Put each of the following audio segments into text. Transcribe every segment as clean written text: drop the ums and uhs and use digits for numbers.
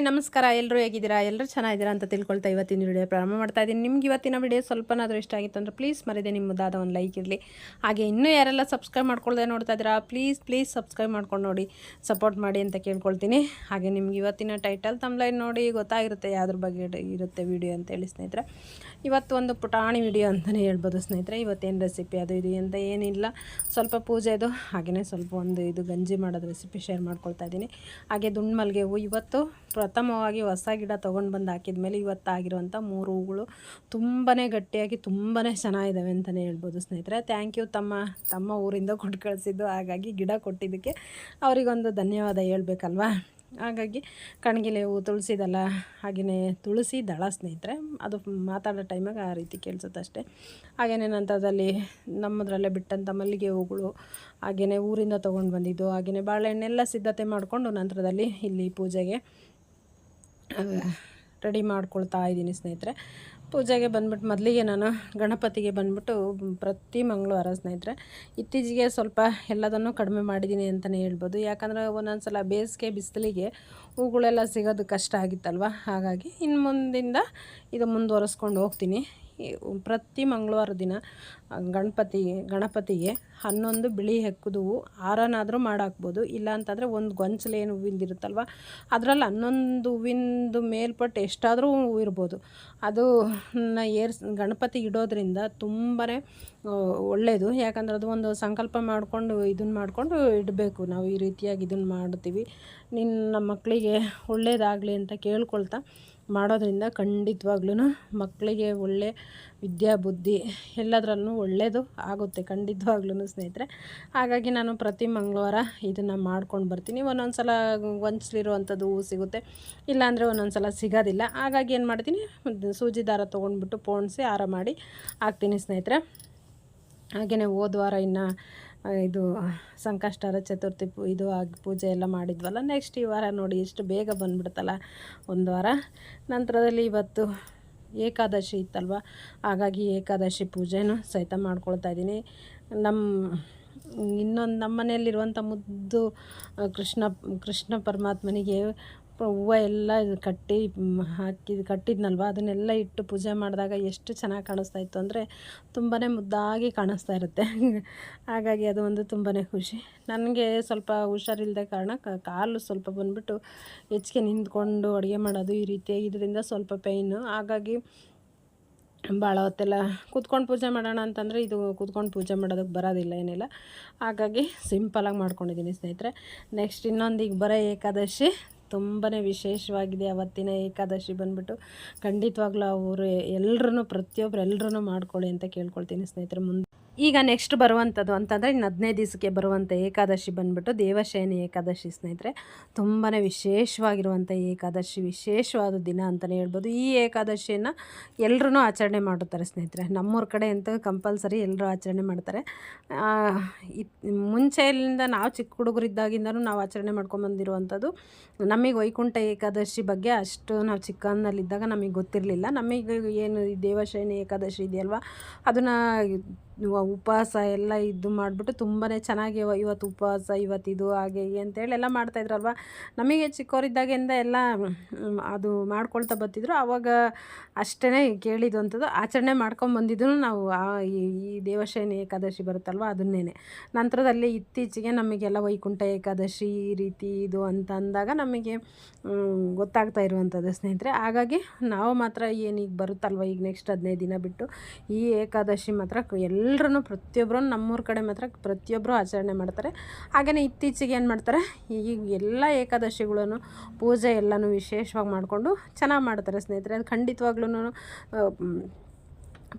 ನಮಸ್ಕಾರ. ಎಲ್ಲರೂ ಹೇಗಿದ್ದೀರಾ? ಎಲ್ಲರೂ ಚೆನ್ನಾಗಿದ್ದೀರಾ ಅಂತ ತಿಳ್ಕೊಳ್ತಾ ಇವತ್ತಿನ ವಿಡಿಯೋ ಪ್ರಾರಂಭ ಮಾಡ್ತಾ ಇದ್ದೀನಿ. ನಿಮ್ಗೆ ಇವತ್ತಿನ ವಿಡಿಯೋ ಸ್ವಲ್ಪನಾದರೂ ಇಷ್ಟ ಆಗಿತ್ತು ಅಂದರೆ ಪ್ಲೀಸ್ ಮರಿದೆ ನಿಮ್ಮ ಮುದ್ದಾದ ಒಂದು ಲೈಕ್ ಇರಲಿ. ಹಾಗೆ ಇನ್ನೂ ಯಾರೆಲ್ಲ ಸಬ್ಸ್ಕ್ರೈಬ್ ಮಾಡ್ಕೊಳ್ದೆ ನೋಡ್ತಾ ಇದ್ದೀರಾ ಪ್ಲೀಸ್ ಸಬ್ಸ್ಕ್ರೈಬ್ ಮಾಡ್ಕೊಂಡು ನೋಡಿ, ಸಪೋರ್ಟ್ ಮಾಡಿ ಅಂತ ಕೇಳ್ಕೊಳ್ತೀನಿ. ಹಾಗೆ ನಿಮ್ಗೆ ಇವತ್ತಿನ ಟೈಟಲ್ ತಮ್ಲೈನ್ ನೋಡಿ ಗೊತ್ತಾಗಿರುತ್ತೆ ಯಾವ್ದ್ರ ಬಗ್ಗೆ ಇರುತ್ತೆ ವಿಡಿಯೋ ಅಂತೇಳಿ ಸ್ನೇಹಿತರೆ. ಇವತ್ತು ಒಂದು ಪುಟಾಣಿ ವಿಡಿಯೋ ಅಂತಲೇ ಹೇಳ್ಬೋದು ಸ್ನೇಹಿತರೆ. ಇವತ್ತೇನು ರೆಸಿಪಿ ಅದು ಇದು ಅಂತ ಏನಿಲ್ಲ, ಸ್ವಲ್ಪ ಪೂಜೆದು ಹಾಗೆಯೇ ಸ್ವಲ್ಪ ಒಂದು ಇದು ಗಂಜಿ ಮಾಡೋದು ರೆಸಿಪಿ ಶೇರ್ ಮಾಡ್ಕೊಳ್ತಾ ಇದ್ದೀನಿ. ಹಾಗೆ ದುಂಡು ಮಲ್ಲಿಗೆ ಹೂವು ಇವತ್ತು ಪ್ರಥಮವಾಗಿ ಹೊಸ ಗಿಡ ತೊಗೊಂಡು ಬಂದು ಹಾಕಿದ ಮೇಲೆ ಇವತ್ತಾಗಿರುವಂಥ 3 ಹೂಗಳು ತುಂಬಾ ಗಟ್ಟಿಯಾಗಿ ತುಂಬಾ ಚೆನ್ನಾಗಿದ್ದಾವೆ ಅಂತಲೇ ಹೇಳ್ಬೋದು ಸ್ನೇಹಿತರೆ. ಥ್ಯಾಂಕ್ ಯು ತಮ್ಮ ಊರಿಂದ ಕೊಟ್ಟು ಕಳಿಸಿದ್ದು. ಹಾಗಾಗಿ ಗಿಡ ಕೊಟ್ಟಿದ್ದಕ್ಕೆ ಅವರಿಗೊಂದು ಧನ್ಯವಾದ ಹೇಳ್ಬೇಕಲ್ವಾ. ಹಾಗಾಗಿ ಕಣಗಿಲೆ ಹೂವು, ತುಳಸಿ ದಳ, ಹಾಗೆಯೇ ತುಳಸಿ ದಳ ಸ್ನೇಹಿತರೆ, ಅದು ಮಾತಾಡೋ ಟೈಮಾಗ ಆ ರೀತಿ ಕೇಳಿಸುತ್ತೆ ಅಷ್ಟೇ. ಹಾಗೆಯೇ ನಂತರದಲ್ಲಿ ನಮ್ಮದ್ರಲ್ಲೇ ಬಿಟ್ಟಂಥ ಮಲ್ಲಿಗೆ ಹೂಗಳು, ಹಾಗೆಯೇ ಊರಿಂದ ತೊಗೊಂಡು ಬಂದಿದ್ದು, ಹಾಗೆಯೇ ಬಾಳೆಹಣ್ಣೆಲ್ಲ ಸಿದ್ಧತೆ ಮಾಡಿಕೊಂಡು ನಂತರದಲ್ಲಿ ಇಲ್ಲಿ ಪೂಜೆಗೆ ರೆಡಿ ಮಾಡ್ಕೊಳ್ತಾ ಇದ್ದೀನಿ ಸ್ನೇಹಿತರೆ. ಪೂಜೆಗೆ ಬಂದ್ಬಿಟ್ಟು ಮೊದಲಿಗೆ ನಾನು ಗಣಪತಿಗೆ ಬಂದ್ಬಿಟ್ಟು ಪ್ರತಿ ಮಂಗಳವಾರ ಸ್ನೇಹಿತರೆ, ಇತ್ತೀಚೆಗೆ ಸ್ವಲ್ಪ ಎಲ್ಲದನ್ನು ಕಡಿಮೆ ಮಾಡಿದ್ದೀನಿ ಅಂತಲೇ ಹೇಳ್ಬೋದು. ಯಾಕಂದರೆ ಒಂದೊಂದು ಸಲ ಬೇಸಿಗೆ ಬಿಸಿಲಿಗೆ ಹೂಗಳೆಲ್ಲ ಸಿಗೋದು ಕಷ್ಟ ಆಗಿತ್ತಲ್ವ. ಹಾಗಾಗಿ ಇನ್ನು ಮುಂದಿಂದ ಇದು ಮುಂದುವರಿಸ್ಕೊಂಡು ಹೋಗ್ತೀನಿ. ಪ್ರತಿ ಮಂಗಳವಾರ ದಿನ ಗಣಪತಿಗೆ 11 ಬಿಳಿ ಹೆಕ್ಕುದು ಹೂವು ಹಾರನಾದರೂ ಮಾಡಾಕ್ಬೋದು. ಇಲ್ಲ ಅಂತಂದರೆ ಒಂದು ಗೊಂಚಲೇನು ಹೂವಿಂದಿರುತ್ತಲ್ವ ಅದರಲ್ಲಿ 11 ಹೂವಿಂದು ಮೇಲ್ಪಟ್ಟು ಎಷ್ಟಾದರೂ ಹೂವು ಇರ್ಬೋದು. ಅದು ಗಣಪತಿ ಇಡೋದ್ರಿಂದ ತುಂಬಾ ಒಳ್ಳೆಯದು. ಯಾಕಂದರೆ ಅದು ಒಂದು ಸಂಕಲ್ಪ ಮಾಡಿಕೊಂಡು ಮಾಡಿಕೊಂಡು ಇಡಬೇಕು. ನಾವು ಈ ರೀತಿಯಾಗಿ ಇದನ್ನು ಮಾಡ್ತೀವಿ, ನಮ್ಮ ಮಕ್ಕಳಿಗೆ ಒಳ್ಳೆಯದಾಗಲಿ ಅಂತ ಕೇಳ್ಕೊಳ್ತಾ ಮಾಡೋದ್ರಿಂದ ಖಂಡಿತವಾಗ್ಲೂ ಮಕ್ಕಳಿಗೆ ಒಳ್ಳೆ ವಿದ್ಯಾ ಬುದ್ಧಿ ಎಲ್ಲದರಲ್ಲೂ ಒಳ್ಳೆಯದು ಆಗುತ್ತೆ ಖಂಡಿತವಾಗ್ಲೂ ಸ್ನೇಹಿತರೆ. ಹಾಗಾಗಿ ನಾನು ಪ್ರತಿ ಮಂಗಳವಾರ ಇದನ್ನು ಮಾಡ್ಕೊಂಡು ಬರ್ತೀನಿ. ಒಂದೊಂದು ಸಲ ಗೊಂಚಲಿರುವಂಥದ್ದು ಹೂವು ಸಿಗುತ್ತೆ, ಇಲ್ಲಾಂದರೆ ಒಂದೊಂದು ಸಲ ಸಿಗೋದಿಲ್ಲ. ಹಾಗಾಗಿ ಏನು ಮಾಡ್ತೀನಿ, ಸೂಜಿ ದಾರ ತೊಗೊಂಡ್ಬಿಟ್ಟು ಪೋಣಿಸಿ ಹಾರ ಮಾಡಿ ಹಾಕ್ತೀನಿ ಸ್ನೇಹಿತರೆ. ಹಾಗೆಯೇ ಹೋದ ವಾರ ಇನ್ನು ಇದು ಸಂಕಷ್ಟಹರ ಚತುರ್ಥಿ ಇದು ಆಗಿ ಪೂಜೆ ಎಲ್ಲ ಮಾಡಿದ್ವಲ್ಲ. ನೆಕ್ಸ್ಟ್ ಈ ವಾರ ನೋಡಿ ಎಷ್ಟು ಬೇಗ ಬಂದುಬಿಡುತ್ತಲ್ಲ, ಒಂದು ವಾರ ನಂತರದಲ್ಲಿ ಇವತ್ತು ಏಕಾದಶಿ ಇತ್ತಲ್ವ. ಹಾಗಾಗಿ ಏಕಾದಶಿ ಪೂಜೆನೂ ಸಹಿತ ಮಾಡ್ಕೊಳ್ತಾ ಇದ್ದೀನಿ. ನಮ್ಮ ಮನೆಯಲ್ಲಿರುವಂಥ ಮುದ್ದು ಕೃಷ್ಣ ಪರಮಾತ್ಮನಿಗೆ ಹೂವು ಎಲ್ಲ ಕಟ್ಟಿದ್ನಲ್ವ, ಅದನ್ನೆಲ್ಲ ಇಟ್ಟು ಪೂಜೆ ಮಾಡಿದಾಗ ಎಷ್ಟು ಚೆನ್ನಾಗಿ ಕಾಣಿಸ್ತಾ ಇತ್ತು ಅಂದರೆ ತುಂಬಾ ಮುದ್ದಾಗಿ ಕಾಣಿಸ್ತಾ ಇರುತ್ತೆ. ಹಾಗಾಗಿ ಅದು ಒಂದು ತುಂಬಾ ಖುಷಿ. ನನಗೆ ಸ್ವಲ್ಪ ಹುಷಾರಿಲ್ಲದೆ ಕಾರಣ ಕಾಲು ಸ್ವಲ್ಪ ಬಂದುಬಿಟ್ಟು ಹೆಚ್ಚಿಗೆ ನಿಂತ್ಕೊಂಡು ಅಡುಗೆ ಮಾಡೋದು ಈ ರೀತಿಯಾಗಿ ಇದರಿಂದ ಸ್ವಲ್ಪ ಪೇಯ್ನು. ಹಾಗಾಗಿ ಭಾಳ ಹೊತ್ತೆಲ್ಲ ಕೂತ್ಕೊಂಡು ಪೂಜೆ ಮಾಡೋಣ ಅಂತಂದರೆ ಇದು ಕೂತ್ಕೊಂಡು ಪೂಜೆ ಮಾಡೋದಕ್ಕೆ ಬರೋದಿಲ್ಲ ಏನಿಲ್ಲ. ಹಾಗಾಗಿ ಸಿಂಪಲಾಗಿ ಮಾಡ್ಕೊಂಡಿದ್ದೀನಿ ಸ್ನೇಹಿತರೆ. ನೆಕ್ಸ್ಟ್ ಇನ್ನೊಂದು ಈಗ ಬರೋ ಏಕಾದಶಿ ತುಂಬಾ ವಿಶೇಷವಾಗಿದೆ. ಅವತ್ತಿನ ಏಕಾದಶಿ ಬಂದುಬಿಟ್ಟು ಖಂಡಿತವಾಗ್ಲೂ ಅವರು ಪ್ರತಿಯೊಬ್ಬರು ಎಲ್ಲರೂ ಮಾಡ್ಕೊಳ್ಳಿ ಅಂತ ಕೇಳ್ಕೊಳ್ತೀನಿ ಸ್ನೇಹಿತರೆ. ಈಗ ನೆಕ್ಸ್ಟ್ ಬರುವಂಥದ್ದು ಅಂತಂದರೆ ಇನ್ನು 15 ದಿವಸಕ್ಕೆ ಬರುವಂಥ ಏಕಾದಶಿ ಬಂದುಬಿಟ್ಟು ದೇವಶಯನಿ ಏಕಾದಶಿ ಸ್ನೇಹಿತರೆ. ತುಂಬಾ ವಿಶೇಷವಾಗಿರುವಂಥ ಏಕಾದಶಿ, ವಿಶೇಷವಾದ ದಿನ ಅಂತಲೇ ಹೇಳ್ಬೋದು. ಈ ಏಕಾದಶಿಯನ್ನು ಎಲ್ಲರೂ ಆಚರಣೆ ಮಾಡುತ್ತಾರೆ ಸ್ನೇಹಿತರೆ. ನಮ್ಮೂರ ಕಡೆ ಅಂತೂ ಕಂಪಲ್ಸರಿ ಎಲ್ಲರೂ ಆಚರಣೆ ಮಾಡ್ತಾರೆ. ಮುಂಚೆಯಿಂದ ನಾವು ಚಿಕ್ಕ ಹುಡುಗರಿದ್ದಾಗಿಂದನೂ ನಾವು ಆಚರಣೆ ಮಾಡ್ಕೊಂಬಂದಿರುವಂಥದ್ದು. ನಮಗೆ ವೈಕುಂಠ ಏಕಾದಶಿ ಬಗ್ಗೆ ಅಷ್ಟು ನಾವು ಚಿಕ್ಕಂದಲ್ಲಿದ್ದಾಗ ನಮಗೆ ಗೊತ್ತಿರಲಿಲ್ಲ. ನಮಗೆ ಏನು ದೇವಶಯನಿ ಏಕಾದಶಿ ಇದೆಯಲ್ವ, ಅದನ್ನು ಉಪವಾಸ ಎಲ್ಲ ಇದು ಮಾಡಿಬಿಟ್ಟು ತುಂಬಾ ಚೆನ್ನಾಗಿ ಇವತ್ತು ಉಪವಾಸ, ಇವತ್ತಿದು ಹಾಗೆ ಅಂತೇಳಿ ಎಲ್ಲ ಮಾಡ್ತಾಯಿದ್ರಲ್ವ. ನಮಗೆ ಚಿಕ್ಕವರಿದ್ದಾಗಿಂದ ಎಲ್ಲ ಅದು ಮಾಡ್ಕೊಳ್ತಾ ಬರ್ತಿದ್ರು. ಆವಾಗ ಅಷ್ಟೇ ಕೇಳಿದ್ದು ಅಂಥದ್ದು, ಆಚರಣೆ ಮಾಡ್ಕೊಂಬಂದಿದ್ದು ನಾವು ಈ ದೇವಶಯನಿ ಏಕಾದಶಿ ಬರುತ್ತಲ್ವ ಅದನ್ನೇ. ನಂತರದಲ್ಲಿ ಇತ್ತೀಚೆಗೆ ನಮಗೆಲ್ಲ ವೈಕುಂಠ ಏಕಾದಶಿ ಈ ರೀತಿ ಇದು ಅಂತ ಅಂದಾಗ ನಮಗೆ ಗೊತ್ತಾಗ್ತಾ ಇರುವಂಥದ್ದು ಸ್ನೇಹಿತರೆ. ಹಾಗಾಗಿ ನಾವು ಮಾತ್ರ ಏನೀಗ ಬರುತ್ತಲ್ವ, ಈಗ ನೆಕ್ಸ್ಟ್ 15 ದಿನ ಬಿಟ್ಟು ಈ ಏಕಾದಶಿ ಮಾತ್ರ ಎಲ್ಲರೂ ಪ್ರತಿಯೊಬ್ಬರು ನಮ್ಮೂರ ಕಡೆ ಮಾತ್ರ ಪ್ರತಿಯೊಬ್ಬರು ಆಚರಣೆ ಮಾಡ್ತಾರೆ. ಹಾಗೆಯೇ ಇತ್ತೀಚೆಗೆ ಏನು ಮಾಡ್ತಾರೆ, ಈಗ ಎಲ್ಲ ಏಕಾದಶಿಗಳನ್ನು ಪೂಜೆ ಎಲ್ಲನೂ ವಿಶೇಷವಾಗಿ ಮಾಡಿಕೊಂಡು ಚೆನ್ನಾಗಿ ಮಾಡ್ತಾರೆ ಸ್ನೇಹಿತರೆ. ಅದು ಖಂಡಿತವಾಗ್ಲೂ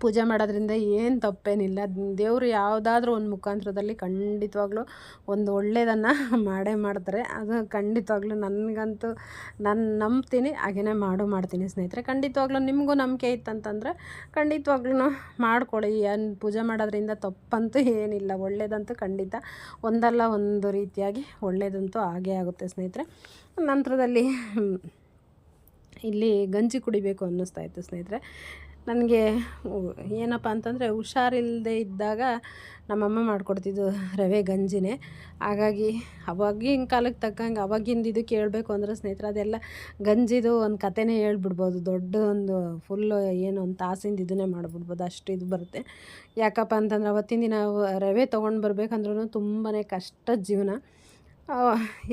ಪೂಜೆ ಮಾಡೋದ್ರಿಂದ ಏನು ತಪ್ಪೇನಿಲ್ಲ. ದೇವರು ಯಾವುದಾದ್ರೂ ಒಂದು ಮುಖಾಂತರದಲ್ಲಿ ಖಂಡಿತವಾಗ್ಲೂ ಒಂದು ಒಳ್ಳೆಯದನ್ನು ಮಾಡೇ ಮಾಡ್ತಾರೆ. ಅದು ಖಂಡಿತವಾಗ್ಲೂ ನನಗಂತೂ ನಾನು ನಂಬ್ತೀನಿ, ಹಾಗೆಯೇ ಮಾಡ್ತೀನಿ ಸ್ನೇಹಿತರೆ. ಖಂಡಿತವಾಗ್ಲೂ ನಿಮಗೂ ನಂಬಿಕೆ ಇತ್ತಂತಂದರೆ ಖಂಡಿತವಾಗ್ಲೂ ಮಾಡ್ಕೊಳ್ಳಿ. ಏನು ಪೂಜೆ ಮಾಡೋದ್ರಿಂದ ತಪ್ಪಂತೂ ಏನಿಲ್ಲ, ಒಳ್ಳೆಯದಂತೂ ಖಂಡಿತ ಒಂದಲ್ಲ ಒಂದು ರೀತಿಯಾಗಿ ಒಳ್ಳೆಯದಂತೂ ಆಗೇ ಆಗುತ್ತೆ ಸ್ನೇಹಿತರೆ. ನಂತರದಲ್ಲಿ ಇಲ್ಲಿ ಗಂಜಿ ಕುಡಿಬೇಕು ಅನ್ನಿಸ್ತಾ ಇತ್ತು ಸ್ನೇಹಿತರೆ. ನನಗೆ ಏನಪ್ಪ ಅಂತಂದರೆ ಹುಷಾರಿಲ್ಲದೆ ಇದ್ದಾಗ ನಮ್ಮಮ್ಮ ಮಾಡಿಕೊಡ್ತಿದ್ದು ರವೆ ಗಂಜಿನೇ. ಹಾಗಾಗಿ ಅವಾಗಿನ ಕಾಲಕ್ಕೆ ತಕ್ಕಂಗೆ ಅವಾಗಿಂದು ಇದು ಕೇಳಬೇಕು ಅಂದರೆ ಸ್ನೇಹಿತರೆ ಅದೆಲ್ಲ ಗಂಜಿದು ಒಂದು ಕಥೆನೇ ಹೇಳ್ಬಿಡ್ಬೋದು. ದೊಡ್ಡ ಒಂದು ಫುಲ್ಲು ಏನು ಒಂದು ತಾಸಿಂದ ಇದನ್ನೇ ಮಾಡಿಬಿಡ್ಬೋದು, ಅಷ್ಟು ಇದು ಬರುತ್ತೆ. ಯಾಕಪ್ಪ ಅಂತಂದ್ರೆ ಅವತ್ತಿನ ದಿನ ರವೆ ತೊಗೊಂಡು ಬರ್ಬೇಕಂದ್ರೂ ತುಂಬಾ ಕಷ್ಟದ ಜೀವನ.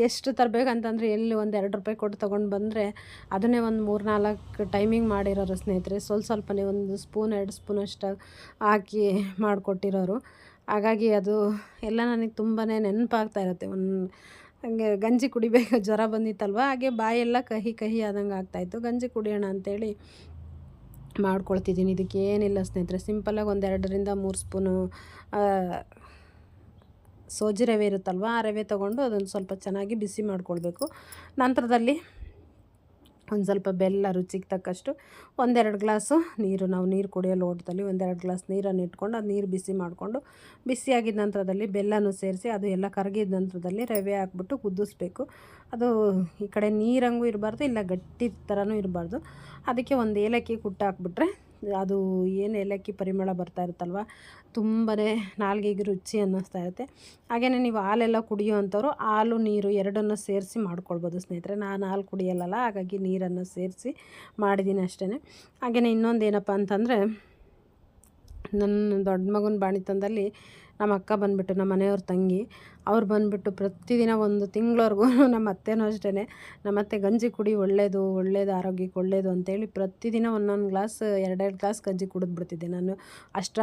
ಎಷ್ಟು ತರಬೇಕಂತಂದರೆ ಎಲ್ಲಿ ಒಂದು ₹2 ಕೊಟ್ಟು ತೊಗೊಂಡು ಬಂದರೆ ಅದನ್ನೇ ಒಂದು 3-4 ಟೈಮಿಂಗ್ ಮಾಡಿರೋರು ಸ್ನೇಹಿತರೆ. ಸ್ವಲ್ಪನೇ 1 ಸ್ಪೂನ್ 2 ಸ್ಪೂನಷ್ಟು ಹಾಕಿ ಮಾಡಿಕೊಟ್ಟಿರೋರು. ಹಾಗಾಗಿ ಅದು ಎಲ್ಲ ನನಗೆ ತುಂಬಾ ನೆನಪಾಗ್ತಾ ಇರುತ್ತೆ. ಹಂಗೆ ಗಂಜಿ ಕುಡಿಬೇಕು, ಜ್ವರ ಬಂದಿತ್ತಲ್ವ, ಹಾಗೆ ಬಾಯೆಲ್ಲ ಕಹಿ ಕಹಿ ಆದಂಗೆ ಆಗ್ತಾಯಿತ್ತು. ಗಂಜಿ ಕುಡಿಯೋಣ ಅಂಥೇಳಿ ಮಾಡ್ಕೊಳ್ತಿದ್ದೀನಿ. ಇದಕ್ಕೇನಿಲ್ಲ ಸ್ನೇಹಿತರೆ, ಸಿಂಪಲ್ಲಾಗಿ 2-3 ಸ್ಪೂನು ಸೋಜಿ ರವೆ ಇರುತ್ತಲ್ವ, ಆ ರವೆ ತೊಗೊಂಡು ಅದನ್ನು ಸ್ವಲ್ಪ ಚೆನ್ನಾಗಿ ಬಿಸಿ ಮಾಡಿಕೊಳ್ಬೇಕು. ನಂತರದಲ್ಲಿ ಒಂದು ಸ್ವಲ್ಪ ಬೆಲ್ಲ ರುಚಿಗೆ ತಕ್ಕಷ್ಟು, 1-2 ಗ್ಲಾಸು ನೀರು, ನಾವು ನೀರು ಕುಡಿಯೋ ಲೋಟದಲ್ಲಿ 1-2 ಗ್ಲಾಸ್ ನೀರನ್ನು ಇಟ್ಕೊಂಡು ಅದು ನೀರು ಬಿಸಿ ಮಾಡಿಕೊಂಡು, ಬಿಸಿಯಾಗಿದ್ದ ನಂತರದಲ್ಲಿ ಬೆಲ್ಲನೂ ಸೇರಿಸಿ ಅದು ಎಲ್ಲ ಕರಗಿದ ನಂತರದಲ್ಲಿ ರವೆ ಹಾಕ್ಬಿಟ್ಟು ಕುದಿಸ್ಬೇಕು. ಅದು ಈ ಕಡೆ ನೀರಂಗೂ ಇರಬಾರ್ದು, ಇಲ್ಲ ಗಟ್ಟಿ ಥರನೂ ಇರಬಾರ್ದು. ಅದಕ್ಕೆ ಒಂದು ಏಲಕ್ಕಿ ಕುಟ್ಟು ಹಾಕ್ಬಿಟ್ರೆ ಅದು ಏನು ಏಲಕ್ಕಿ ಪರಿಮಳ ಬರ್ತಾ ಇರುತ್ತಲ್ವ, ತುಂಬಾ ನಾಲ್ಗೆಗೆ ರುಚಿ ಅನ್ನಿಸ್ತಾ ಇರುತ್ತೆ. ಹಾಗೆಯೇ ನೀವು ಹಾಲೆಲ್ಲ ಕುಡಿಯೋ ಅಂಥವ್ರು ಹಾಲು ನೀರು ಎರಡನ್ನೂ ಸೇರಿಸಿ ಮಾಡ್ಕೊಳ್ಬೋದು ಸ್ನೇಹಿತರೆ. ನಾನು ಹಾಲು ಕುಡಿಯಲ್ಲ, ಹಾಗಾಗಿ ನೀರನ್ನು ಸೇರಿಸಿ ಮಾಡಿದ್ದೀನಿ ಅಷ್ಟೇ. ಹಾಗೆಯೇ ಇನ್ನೊಂದು ಏನಪ್ಪ ಅಂತಂದರೆ, ನನ್ನ ದೊಡ್ಡ ಮಗನ ಬಾಣಿತನದಲ್ಲಿ ನಮ್ಮ ಅಕ್ಕ ಬಂದುಬಿಟ್ಟು, ನಮ್ಮ ಮನೆಯವ್ರ ತಂಗಿ ಅವ್ರು ಬಂದುಬಿಟ್ಟು ಪ್ರತಿದಿನ 1 ತಿಂಗಳವರೆಗೂ ನಮ್ಮ ಅತ್ತೆನೂ ಅಷ್ಟೇ, ನಮ್ಮ ಅತ್ತೆ ಗಂಜಿ ಕುಡಿ ಒಳ್ಳೆಯದು ಆರೋಗ್ಯಕ್ಕೆ ಒಳ್ಳೆಯದು ಅಂತೇಳಿ ಪ್ರತಿದಿನ 1 ಗ್ಲಾಸ್ 2 ಗ್ಲಾಸ್ ಗಂಜಿ ಕುಡಿದ್ಬಿಡ್ತಿದ್ದೆ ನಾನು.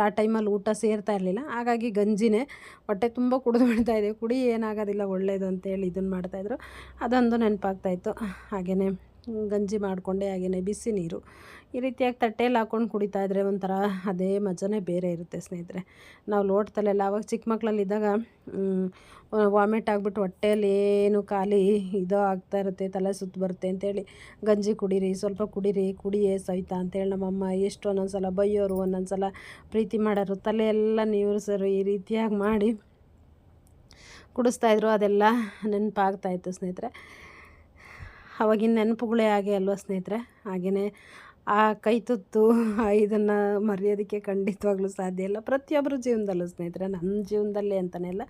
ಆ ಟೈಮಲ್ಲಿ ಊಟ ಸೇರ್ತಾ ಇರಲಿಲ್ಲ, ಹಾಗಾಗಿ ಗಂಜಿನೇ ಹೊಟ್ಟೆ ತುಂಬ ಕುಡಿದು ಬಿಡ್ತಾಯಿದ್ದೆ. ಕುಡಿ ಏನಾಗೋದಿಲ್ಲ, ಒಳ್ಳೆಯದು ಅಂತೇಳಿ ಇದನ್ನು ಮಾಡ್ತಾಯಿದ್ರು. ಅದೊಂದು ನೆನಪಾಗ್ತಾಯಿತ್ತು. ಹಾಗೆಯೇ ಗಂಜಿ ಮಾಡಿಕೊಂಡೆ, ಹಾಗೆಯೇ ಬಿಸಿ ನೀರು ಈ ರೀತಿಯಾಗಿ ತಟ್ಟೆಯಲ್ಲಿ ಹಾಕ್ಕೊಂಡು ಕುಡಿತಾಯಿದ್ರೆ ಒಂಥರ ಅದೇ ಮಜನೇ ಬೇರೆ ಇರುತ್ತೆ ಸ್ನೇಹಿತರೆ. ನಾವು ಲೋಟದಲ್ಲೆಲ್ಲ ಆವಾಗ ಚಿಕ್ಕ ಮಕ್ಕಳಲ್ಲಿದ್ದಾಗ ವಾಮಿಟ್ ಆಗಿಬಿಟ್ಟು ಹೊಟ್ಟೆಯಲ್ಲಿ ಏನು ಖಾಲಿ ಇದು ಆಗ್ತಾ ಇರುತ್ತೆ, ತಲೆ ಸುತ್ತು ಬರುತ್ತೆ ಅಂತೇಳಿ ಗಂಜಿ ಕುಡೀರಿ, ಸ್ವಲ್ಪ ಕುಡಿಯೇ ಸವಿತಾ ಅಂತೇಳಿ ನಮ್ಮಮ್ಮ ಎಷ್ಟು ಒಂದೊಂದು ಸಲ ಬೈಯೋರು, ಒಂದೊಂದು ಸಲ ಪ್ರೀತಿ ಮಾಡೋರು, ತಲೆ ಎಲ್ಲ ನೀವ್ರಿಸೋರು, ಈ ರೀತಿಯಾಗಿ ಮಾಡಿ ಕುಡಿಸ್ತಾಯಿದ್ರು. ಅದೆಲ್ಲ ನೆನಪಾಗ್ತಾಯಿತ್ತು ಸ್ನೇಹಿತರೆ. ಆವಾಗಿನ ನೆನಪುಗಳೇ ಹಾಗೆ ಅಲ್ವ ಸ್ನೇಹಿತರೆ. ಹಾಗೆಯೇ ಆ ಕೈ ತುತ್ತು ಇದನ್ನು ಮರೆಯೋದಕ್ಕೆ ಖಂಡಿತವಾಗ್ಲೂ ಸಾಧ್ಯ ಇಲ್ಲ. ಪ್ರತಿಯೊಬ್ಬರ ಜೀವನದಲ್ಲೂ ಸ್ನೇಹಿತರೆ, ನನ್ನ ಜೀವನದಲ್ಲಿ ಅಂತಲೇ ಇಲ್ಲ,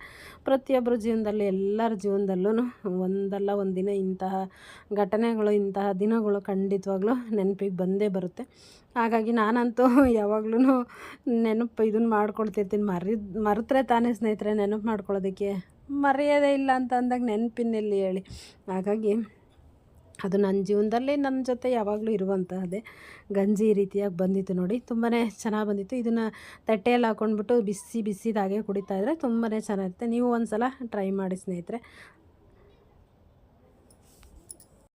ಪ್ರತಿಯೊಬ್ಬರ ಜೀವನದಲ್ಲಿ, ಎಲ್ಲರ ಜೀವನದಲ್ಲೂ ಒಂದಲ್ಲ ಒಂದು ದಿನ ಇಂತಹ ಘಟನೆಗಳು, ಇಂತಹ ದಿನಗಳು ಖಂಡಿತವಾಗ್ಲೂ ನೆನಪಿಗೆ ಬಂದೇ ಬರುತ್ತೆ. ಹಾಗಾಗಿ ನಾನಂತೂ ಯಾವಾಗ್ಲೂ ಇದನ್ನು ಮಾಡ್ಕೊಳ್ತಿರ್ತೀನಿ. ಮರೆತರೆ ತಾನೇ ಸ್ನೇಹಿತರೆ ನೆನಪು ಮಾಡ್ಕೊಳ್ಳೋದಕ್ಕೆ, ಮರೆಯೋದೇ ಇಲ್ಲ ಅಂತ ಅಂದಾಗ ನೆನಪಿನಲ್ಲಿ ಹೇಳಿ. ಹಾಗಾಗಿ ಅದು ನನ್ನ ಜೀವನದಲ್ಲಿ ನನ್ನ ಜೊತೆ ಯಾವಾಗಲೂ ಇರುವಂತಹದ್ದೇ. ಗಂಜಿ ಈ ರೀತಿಯಾಗಿ ಬಂದಿತ್ತು ನೋಡಿ, ತುಂಬಾ ಚೆನ್ನಾಗಿ ಬಂದಿತ್ತು. ಇದನ್ನು ತಟ್ಟೆಯಲ್ಲಿ ಹಾಕ್ಕೊಂಡ್ಬಿಟ್ಟು ಬಿಸಿದಾಗೆ ಕುಡಿತಾಯಿದ್ರೆ ತುಂಬಾ ಚೆನ್ನಾಗಿರುತ್ತೆ. ನೀವು ಒಂದು ಸಲ ಟ್ರೈ ಮಾಡಿ ಸ್ನೇಹಿತರೆ.